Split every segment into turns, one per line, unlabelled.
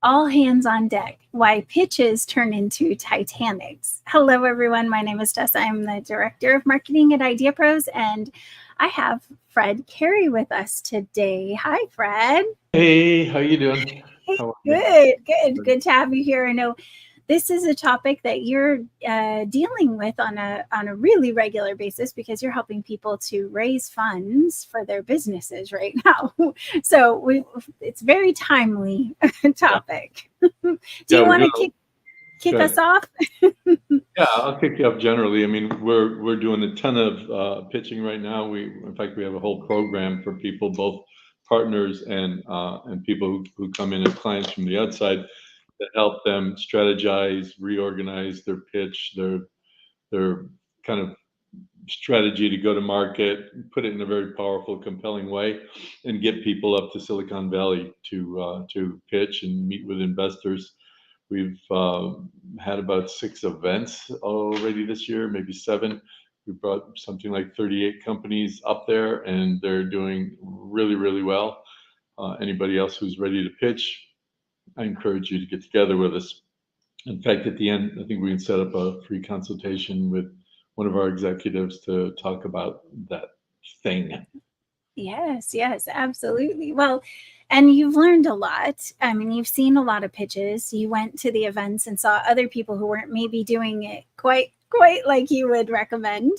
all hands on deck, why pitches turn into Titanics. Hello, everyone. My name is Tessa. I'm the Director of Marketing at IdeaPros, and I have Fred Cary with us today. Hi, Fred.
Hey, how you doing?
Hey,
How are you?
good to have you here. I know this is a topic that you're dealing with on a really regular basis because you're helping people to raise funds for their businesses right now. So it's very timely
Yeah,
topic. Do
yeah,
you
we're
want
doing.
to kick
Good.
us off?
Yeah, I'll kick you up generally. I mean, we're doing a ton of pitching right now. In fact, we have a whole program for people, both partners and people who come in as clients from the outside, that help them strategize, reorganize their pitch, their kind of strategy to go to market, put it in a very powerful, compelling way, and get people up to Silicon Valley to pitch and meet with investors. We've had about 6 events already this year, maybe 7. We brought something like 38 companies up there, and they're doing really, really well. Anybody else who's ready to pitch, I encourage you to get together with us. In fact, at the end, I think we can set up a free consultation with one of our executives to talk about that thing.
Yes, absolutely. Well, and you've learned a lot. I mean, you've seen a lot of pitches. You went to the events and saw other people who weren't maybe doing it quite like you would recommend.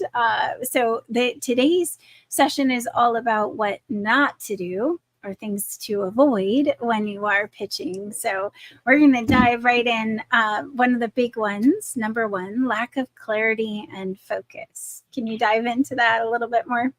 So today's session is all about what not to do or things to avoid when you are pitching. So we're going to dive right in. One of the big ones, number one, lack of clarity and focus. Can you dive into that a little bit more?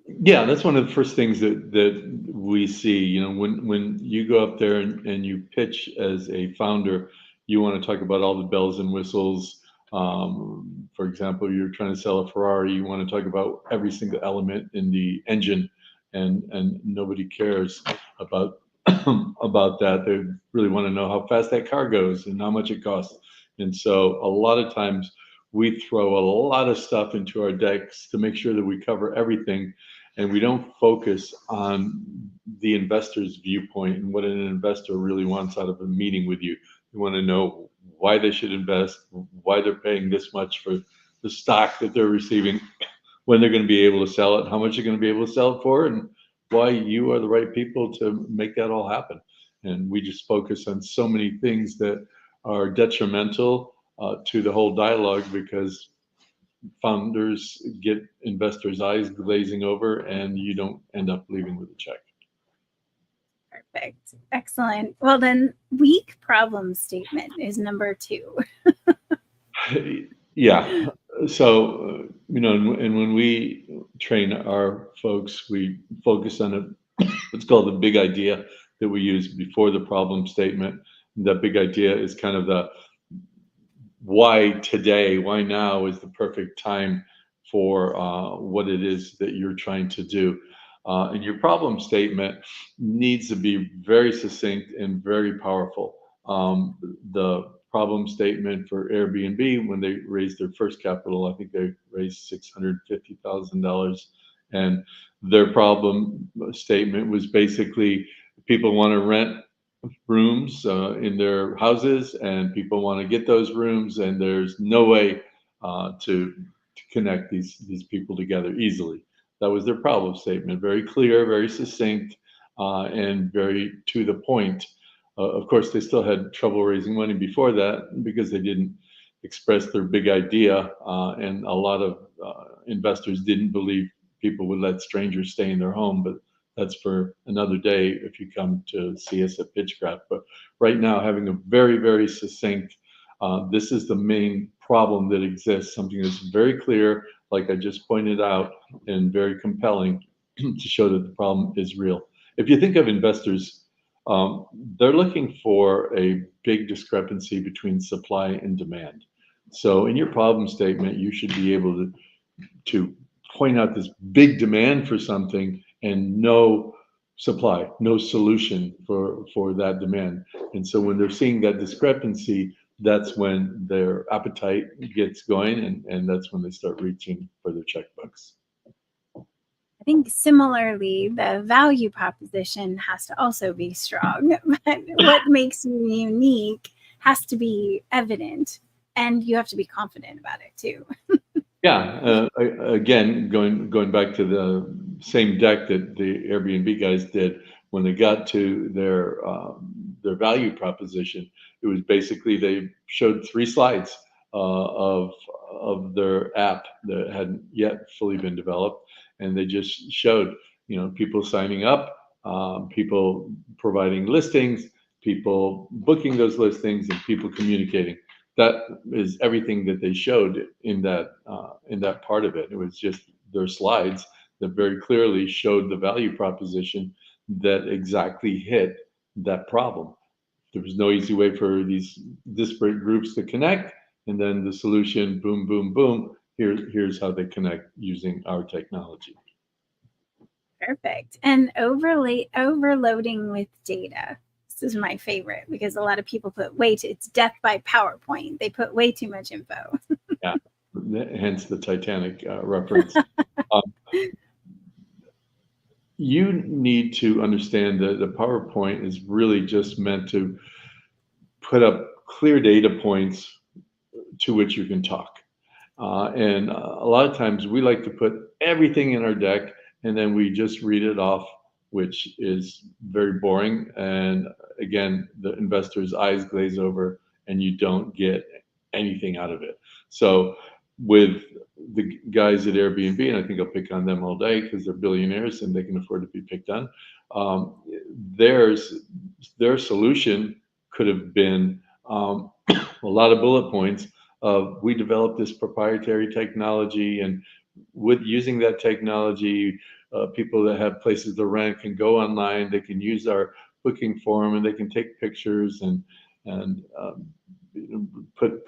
Yeah, that's one of the first things that we see. You know, when you go up there and you pitch as a founder, you want to talk about all the bells and whistles. For example, you're trying to sell a Ferrari, you want to talk about every single element in the engine, and nobody cares about about that. They really want to know how fast that car goes and how much it costs. And so a lot of times we throw a lot of stuff into our decks to make sure that we cover everything, and we don't focus on the investor's viewpoint and what an investor really wants out of a meeting with you. You want to know why they should invest, why they're paying this much for the stock that they're receiving, when they're going to be able to sell it, how much they're going to be able to sell it for, and why you are the right people to make that all happen. And we just focus on so many things that are detrimental to the whole dialogue, because founders get investors' eyes glazing over, and you don't end up leaving with a check.
Perfect. Excellent. Well, then, weak problem statement is number two.
Yeah. So, and when we train our folks, we focus on what's called the big idea that we use before the problem statement. The big idea is kind of the why today, why now is the perfect time for what it is that you're trying to do. And your problem statement needs to be very succinct and very powerful. The problem statement for Airbnb, when they raised their first capital, I think they raised $650,000. And their problem statement was basically, people want to rent rooms in their houses, and people want to get those rooms, and there's no way to connect these people together easily. That was their problem statement. Very clear, very succinct, and very to the point. Of course, they still had trouble raising money before that because they didn't express their big idea, and a lot of investors didn't believe people would let strangers stay in their home. But that's for another day if you come to see us at Pitchcraft. But right now, having a very, very succinct, this is the main problem that exists, something that's very clear, like I just pointed out, and very compelling to show that the problem is real. If you think of investors, um, they're looking for a big discrepancy between supply and demand. So in your problem statement, you should be able to point out this big demand for something and no supply, no solution for that demand. And so when they're seeing that discrepancy, that's when their appetite gets going, and that's when they start reaching for their checkbooks.
I think similarly, the value proposition has to also be strong, but what makes you unique has to be evident, and you have to be confident about it too.
Yeah, again, going back to the same deck that the Airbnb guys did when they got to their value proposition, it was basically they showed 3 slides of their app that hadn't yet fully been developed, and they just showed, people signing up, people providing listings, people booking those listings, and people communicating. That is everything that they showed in that part of it. It was just their slides that very clearly showed the value proposition that exactly hit that problem. There was no easy way for these disparate groups to connect, and then the solution, boom, boom, boom. Here's how they connect using our technology.
Perfect. And overloading with data. This is my favorite because a lot of people put it's death by PowerPoint. They put way too much info.
Yeah, hence the Titanic reference. um, you need to understand that the PowerPoint is really just meant to put up clear data points to which you can talk. And a lot of times we like to put everything in our deck and then we just read it off, which is very boring. And again, the investor's eyes glaze over and you don't get anything out of it. So with the guys at Airbnb, and I think I'll pick on them all day because they're billionaires and they can afford to be picked on. Their solution could have been a lot of bullet points of we developed this proprietary technology, and with using that technology, people that have places to rent can go online, they can use our booking form, and they can take pictures and put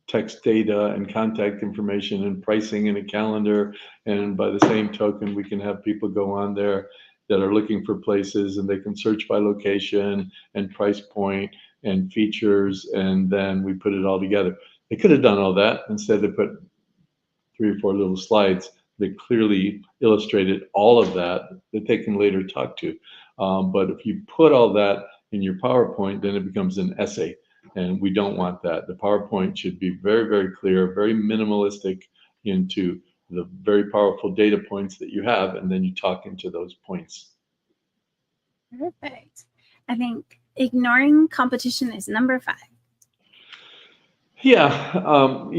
text data and contact information and pricing in a calendar. And by the same token, we can have people go on there that are looking for places, and they can search by location and price point and features, and then we put it all together. They could have done all that. Instead, they put 3 or 4 little slides that clearly illustrated all of that they can later talk to. But if you put all that in your PowerPoint, then it becomes an essay, and we don't want that. The PowerPoint should be very, very clear, very minimalistic into the very powerful data points that you have, and then you talk into those points.
Perfect. I think ignoring competition is number 5.
Yeah, and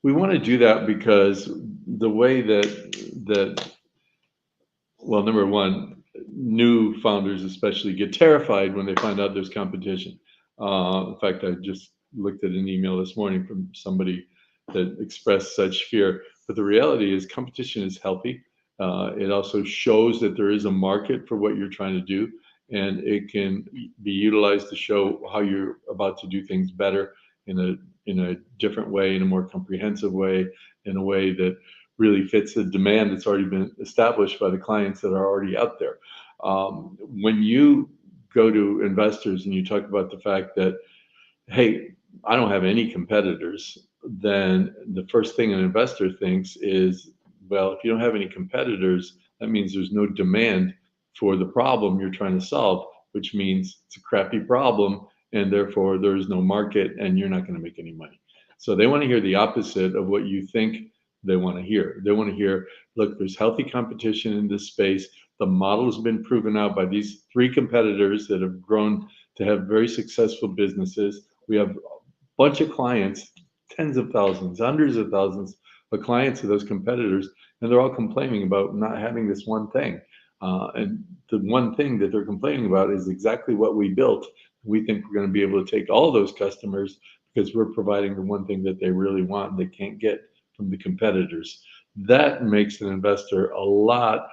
we want to do that because the way that well, number one, new founders especially get terrified when they find out there's competition. In fact, I just looked at an email this morning from somebody that expressed such fear. But the reality is, competition is healthy. It also shows that there is a market for what you're trying to do, and it can be utilized to show how you're about to do things better in a different way, in a more comprehensive way, in a way that really fits the demand that's already been established by the clients that are already out there. When you go to investors and you talk about the fact that, hey, I don't have any competitors, then the first thing an investor thinks is, well, if you don't have any competitors, that means there's no demand for the problem you're trying to solve, which means it's a crappy problem, and therefore there is no market and you're not going to make any money. So they want to hear the opposite of what you think they want to hear. They want to hear, look, there's healthy competition in this space. The model has been proven out by these 3 competitors that have grown to have very successful businesses. We have a bunch of clients, tens of thousands, hundreds of thousands of clients of those competitors, and they're all complaining about not having this one thing. And the one thing that they're complaining about is exactly what we built. We think we're going to be able to take all those customers because we're providing the one thing that they really want and they can't get from the competitors. That makes an investor a lot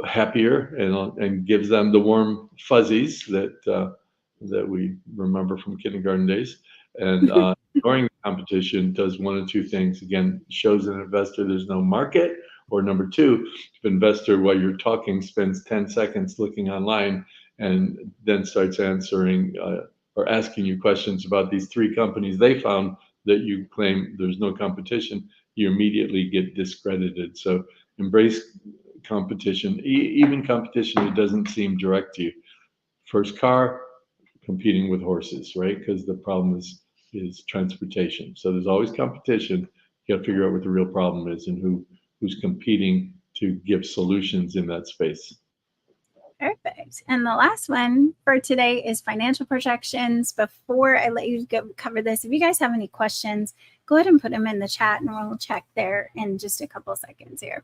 happier and gives them the warm fuzzies that we remember from kindergarten days. And ignoring the competition does one of 2 things. Again, shows an investor there's no market, or number 2, if an investor while you're talking spends 10 seconds looking online and then starts answering or asking you questions about these 3 companies they found that you claim there's no competition, you immediately get discredited. So embrace competition, even competition that doesn't seem direct to you. First car, competing with horses, right? Because the problem is transportation. So there's always competition. You got to figure out what the real problem is and who's competing to give solutions in that space.
Perfect. And the last one for today is financial projections. Before I let you go cover this, if you guys have any questions, go ahead and put them in the chat and we'll check there in just a couple seconds here.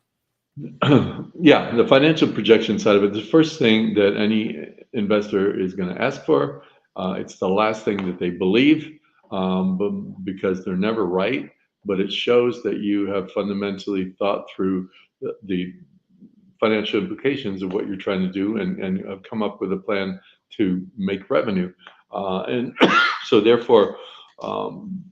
Yeah, the financial projection side of it, the first thing that any investor is going to ask for, it's the last thing that they believe, but because they're never right, but it shows that you have fundamentally thought through the financial implications of what you're trying to do and come up with a plan to make revenue. And so therefore, um,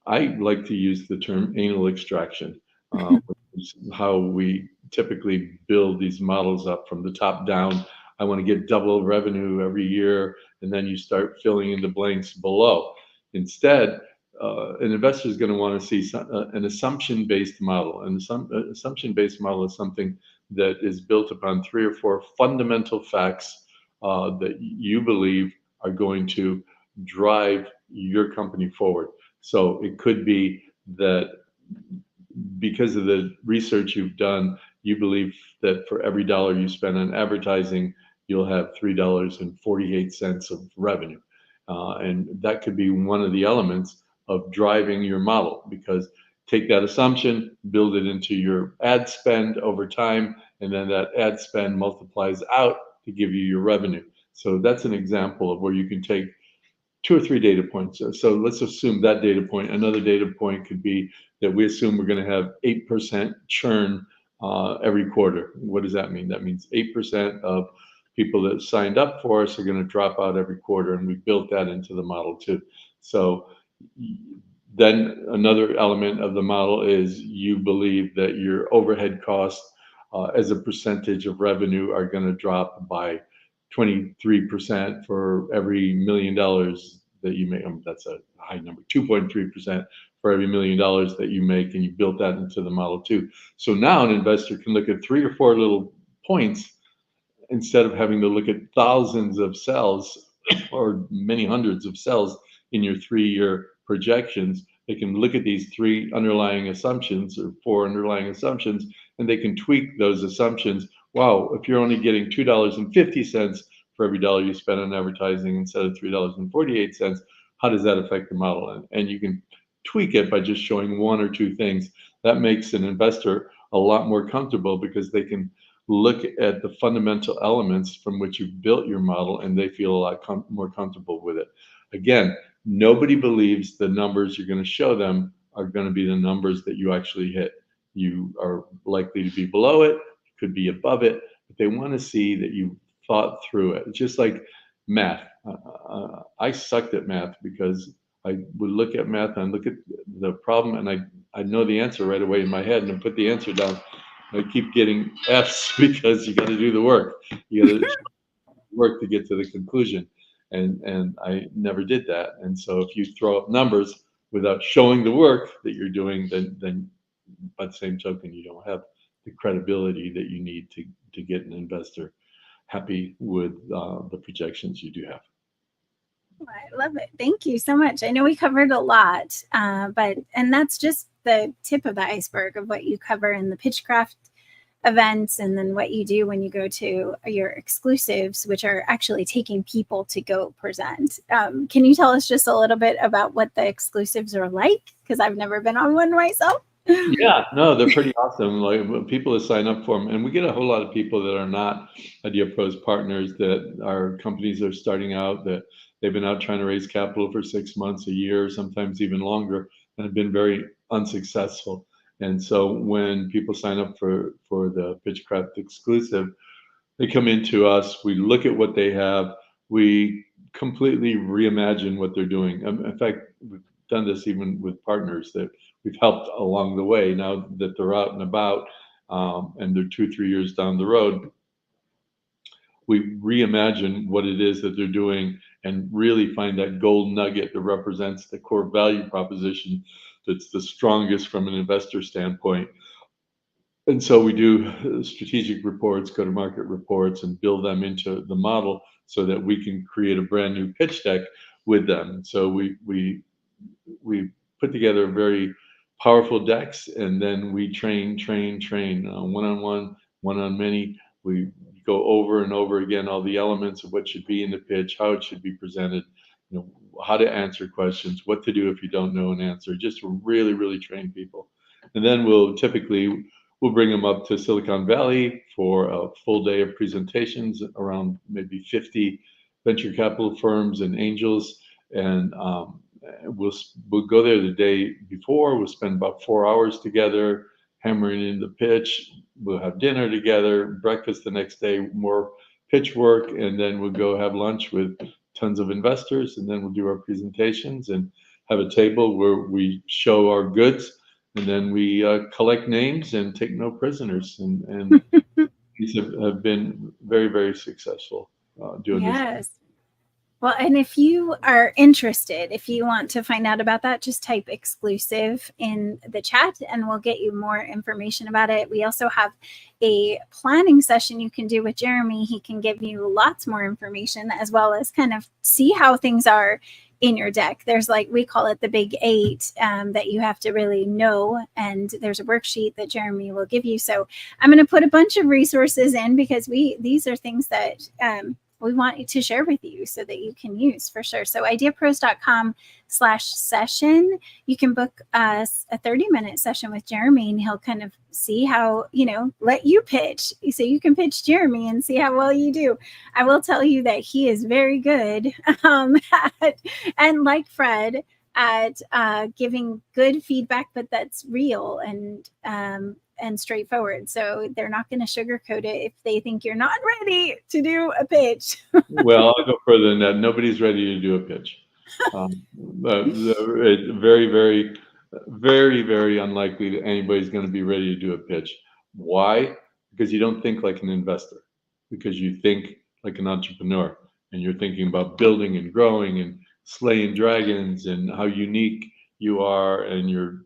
I like to use the term anal extraction, which is how we typically build these models up from the top down. I want to get double revenue every year, and then you start filling in the blanks below. Instead, an investor is going to want to see an assumption-based model. And some assumption-based model is something that is built upon 3 or 4 fundamental facts that you believe are going to drive your company forward. So it could be that because of the research you've done, you believe that for every dollar you spend on advertising, you'll have $3.48 of revenue. And that could be one of the elements of driving your model, because take that assumption, build it into your ad spend over time, and then that ad spend multiplies out to give you your revenue. So that's an example of where you can take 2 or 3 data points. So let's assume that data point. Another data point could be that we assume we're going to have 8% churn every quarter. What does that mean? That means 8% of people that signed up for us are going to drop out every quarter, and we built that into the model too. So then another element of the model is you believe that your overhead costs as a percentage of revenue are going to drop by 23% for every $1 million that you make. That's a high number. 2.3% for every $1 million that you make, and you built that into the model too. So now an investor can look at 3 or 4 little points instead of having to look at thousands of cells or many hundreds of cells in your 3-year projections. They can look at these 3 underlying assumptions or 4 underlying assumptions, and they can tweak those assumptions. Wow, if you're only getting $2.50 for every dollar you spend on advertising instead of $3.48, how does that affect the model? And you can tweak it by just showing 1 or 2 things. That makes an investor a lot more comfortable, because they can look at the fundamental elements from which you've built your model, and they feel a lot more comfortable with it. Again, nobody believes the numbers you're going to show them are going to be the numbers that you actually hit. You are likely to be below it, could be above it, but they want to see that you thought through it. It's just like math. I sucked at math because I would look at math and look at the problem, and I know the answer right away in my head, and I put the answer down. I keep getting F's because you got to do the work. You got to work to get to the conclusion, and I never did that. And so if you throw up numbers without showing the work that you're doing, then by the same token, you don't have the credibility that you need to get an investor happy with the projections you do have.
I love it. Thank you so much. I know we covered a lot, and that's just the tip of the iceberg of what you cover in the Pitchcraft events, and then what you do when you go to your exclusives, which are actually taking people to go present. Can you tell us just a little bit about what the exclusives are like? Because I've never been on one myself.
Yeah, no, they're pretty awesome. Like people that sign up for them, and we get a whole lot of people that are not IdeaPros partners, that our companies are starting out, that they've been out trying to raise capital for 6 months, a year, sometimes even longer, and have been very unsuccessful. And so when people sign up for the Pitchcraft exclusive, they come into us, we look at what they have, we completely reimagine what they're doing. In fact, we've done this even with partners that we've helped along the way. Now that they're out and about, and they're 2-3 years down the road, we reimagine what it is that they're doing and really find that gold nugget that represents the core value proposition, that's the strongest from an investor standpoint. And so we do strategic reports, go-to-market reports, and build them into the model so that we can create a brand new pitch deck with them. So we put together very powerful decks, and then we train, one-on-one, one-on-many. We go over and over again all the elements of what should be in the pitch, how it should be presented, how to answer questions, what to do if you don't know an answer, just to really, really train people. And then we'll bring them up to Silicon Valley for a full day of presentations around maybe 50 venture capital firms and angels, and we'll go there the day before. We'll spend about 4 hours together hammering in the pitch. We'll have dinner together, breakfast the next day, more pitch work, and then we'll go have lunch with tons of investors, and then we'll do our presentations and have a table where we show our goods, and then we collect names and take no prisoners. And these have been very, very successful doing this.
Yes. Well, and if you are interested, if you want to find out about that, just type exclusive in the chat and we'll get you more information about it. We also have a planning session you can do with Jeremy. He can give you lots more information, as well as kind of see how things are in your deck. There's, like, we call it the big 8 that you have to really know. And there's a worksheet that Jeremy will give you. So I'm going to put a bunch of resources in, because these are things that we want to share with you so that you can use for sure. So ideapros.com/session, you can book us a 30-minute session with Jeremy, and he'll kind of see how, let you pitch. So you can pitch Jeremy and see how well you do. I will tell you that he is very good and like Fred, at giving good feedback, but that's real and straightforward. So they're not going to sugarcoat it if they think you're not ready to do a pitch.
Well, I'll go further than that. Nobody's ready to do a pitch. Very, very, very, very unlikely that anybody's going to be ready to do a pitch. Why? Because you don't think like an investor, because you think like an entrepreneur, and you're thinking about building and growing and slaying dragons and how unique you are and your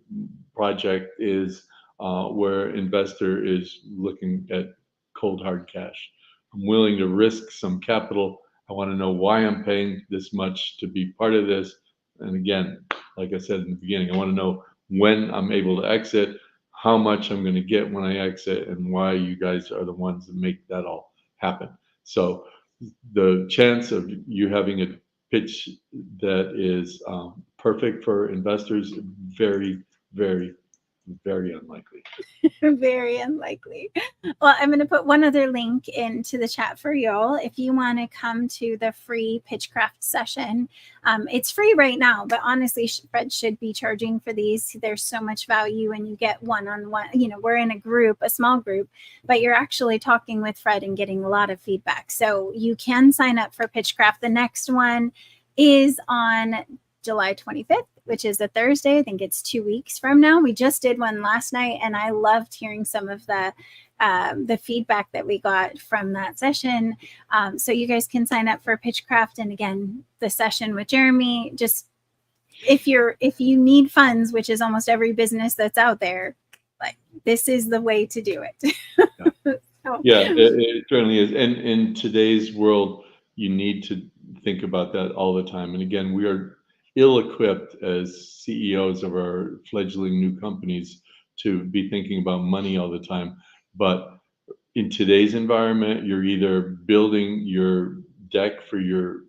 project is, where investor is looking at cold hard cash. I'm willing to risk some capital. I want to know why I'm paying this much to be part of this. And again, like I said in the beginning, I want to know when I'm able to exit, how much I'm going to get when I exit, and why you guys are the ones that make that all happen. So the chance of you having a pitch that is perfect for investors, very, very, very unlikely.
Very unlikely. Well, I'm going to put one other link into the chat for y'all. If you want to come to the free Pitchcraft session, it's free right now, but honestly, Fred should be charging for these. There's so much value, and you get one-on-one. We're in a group, a small group, but you're actually talking with Fred and getting a lot of feedback. So you can sign up for Pitchcraft. The next one is on July 25th, which is a Thursday. I think it's 2 weeks from now. We just did one last night, and I loved hearing some of the feedback that we got from that session. So you guys can sign up for Pitchcraft, and again, the session with Jeremy. Just if you need funds, which is almost every business that's out there, like, this is the way to do it.
Yeah, it certainly is. And in today's world, you need to think about that all the time. And again, we are ill-equipped as CEOs of our fledgling new companies to be thinking about money all the time. But in today's environment, you're either building your deck for your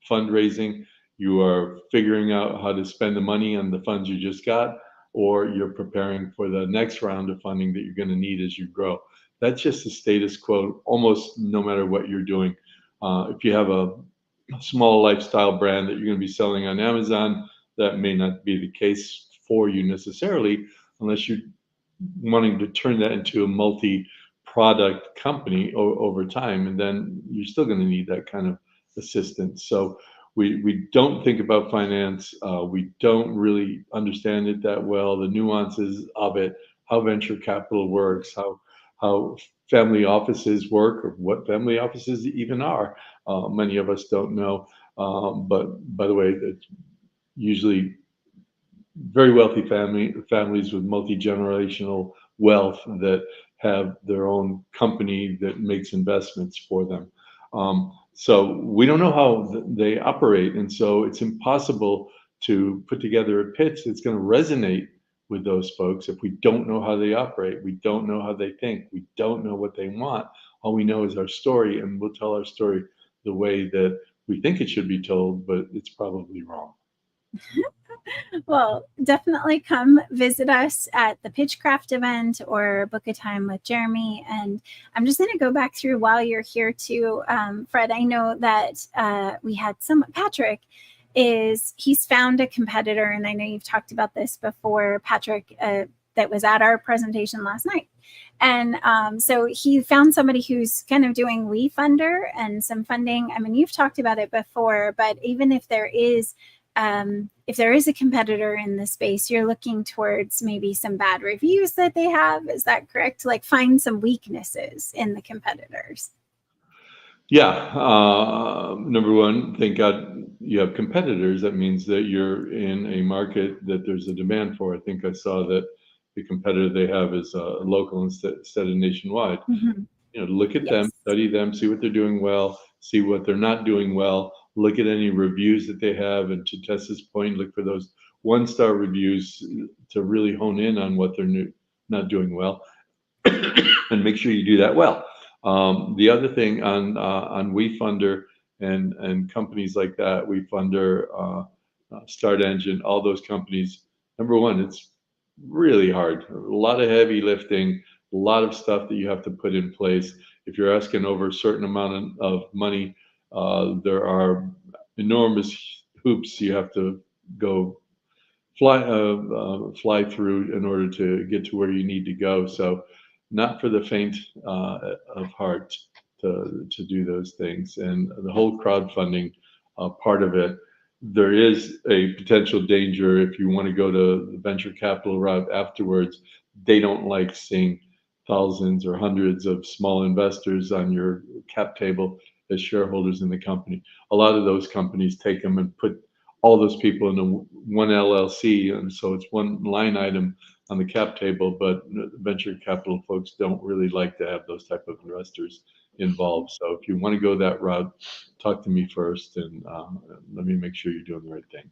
fundraising, you are figuring out how to spend the money on the funds you just got, or you're preparing for the next round of funding that you're going to need as you grow. That's just the status quo, almost no matter what you're doing. If you have a small lifestyle brand that you're going to be selling on Amazon, that may not be the case for you necessarily, unless you're wanting to turn that into a multi-product company over time, and then you're still going to need that kind of assistance. So we don't think about finance. We don't really understand it that well, the nuances of it, how venture capital works, how family offices work, or what family offices even are. Many of us don't know. But by the way, usually very wealthy families with multi-generational wealth that have their own company that makes investments for them. So we don't know how they operate, and so it's impossible to put together a pitch that's going to resonate with those folks if we don't know how they operate. We don't know how they think. We don't know what they want. All we know is our story, and we'll tell our story the way that we think it should be told, but it's probably wrong.
Well, definitely come visit us at the Pitchcraft event or book a time with Jeremy. And I'm just going to go back through while you're here too. Fred, I know that we had Patrick he's found a competitor, and I know you've talked about this before, Patrick, that was at our presentation last night. And so he found somebody who's kind of doing WeFunder and some funding. I mean, you've talked about it before, but even if there is a competitor in the space, you're looking towards maybe some bad reviews that they have. Is that correct? Like find some weaknesses in the competitors.
Yeah. Number one, thank God you have competitors. That means that you're in a market that there's a demand for. I think I saw that the competitor they have is local instead of nationwide.
Mm-hmm.
Look at them,
Yes.
study them, see what they're doing well, see what they're not doing well, look at any reviews that they have. And to Tessa's point, look for those 1-star reviews to really hone in on what they're not doing well and make sure you do that well. The other thing on WeFunder and companies like that, WeFunder, Start Engine, all those companies. Number one, it's really hard. A lot of heavy lifting, a lot of stuff that you have to put in place. If you're asking over a certain amount of money, there are enormous hoops you have to go fly through in order to get to where you need to go. So, not for the faint of heart to do those things. And the whole crowdfunding part of it, there is a potential danger if you want to go to the venture capital route afterwards. They don't like seeing thousands or hundreds of small investors on your cap table as shareholders in the company. A lot of those companies take them and put all those people into one LLC, and so it's one line item on the cap table. But venture capital folks don't really like to have those type of investors involved. So if you want to go that route, talk to me first, and let me make sure you're doing the right thing.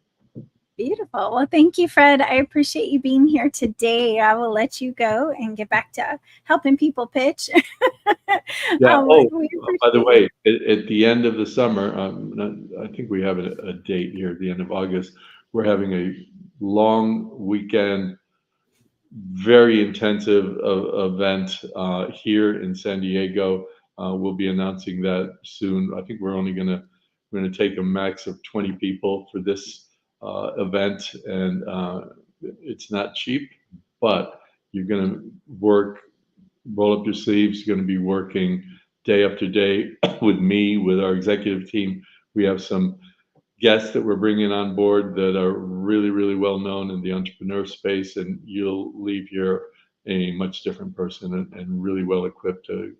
Beautiful. Well, thank you, Fred. I appreciate you being here today. I will let you go and get back to helping people pitch.
Yeah. By the way,
it.
at the end of the summer, I think we have a date here at the end of August. We're having a long weekend, very intensive event here in San Diego. We'll be announcing that soon. I think we're going to take a max of 20 people for this event, and it's not cheap, but you're going to roll up your sleeves. You're going to be working day after day with me, with our executive team. We have some guests that we're bringing on board that are really, really well known in the entrepreneur space, and you'll leave here a much different person and really well equipped to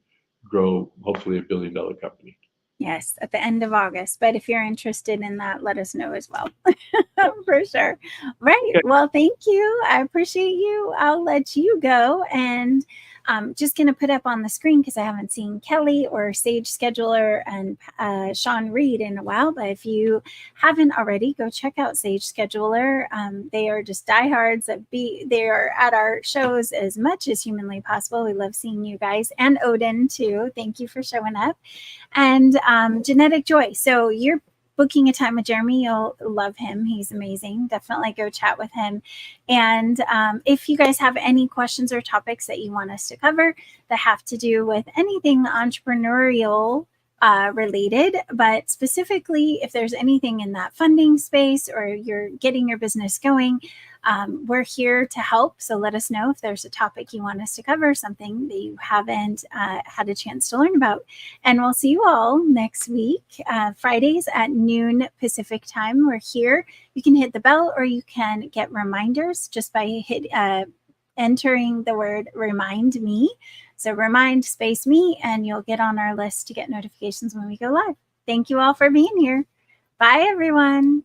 grow, hopefully, $1 billion company.
Yes, at the end of August. But if you're interested in that, let us know as well. For sure. Right. Okay. Well, thank you. I appreciate you. I'll let you go. And I'm just going to put up on the screen, because I haven't seen Kelly or Sage Scheduler and Sean Reed in a while. But if you haven't already, go check out Sage Scheduler. They are just diehards. They are at our shows as much as humanly possible. We love seeing you guys, and Odin too. Thank you for showing up. And Genetic Joy. So you're booking a time with Jeremy. You'll love him. He's amazing. Definitely go chat with him. And if you guys have any questions or topics that you want us to cover that have to do with anything entrepreneurial related, but specifically if there's anything in that funding space or you're getting your business going, we're here to help. So let us know if there's a topic you want us to cover, something that you haven't had a chance to learn about. And we'll see you all next week, Fridays at noon Pacific time. We're here. You can hit the bell, or you can get reminders just by entering the word remind me. So remind space me, and you'll get on our list to get notifications when we go live. Thank you all for being here. Bye, everyone.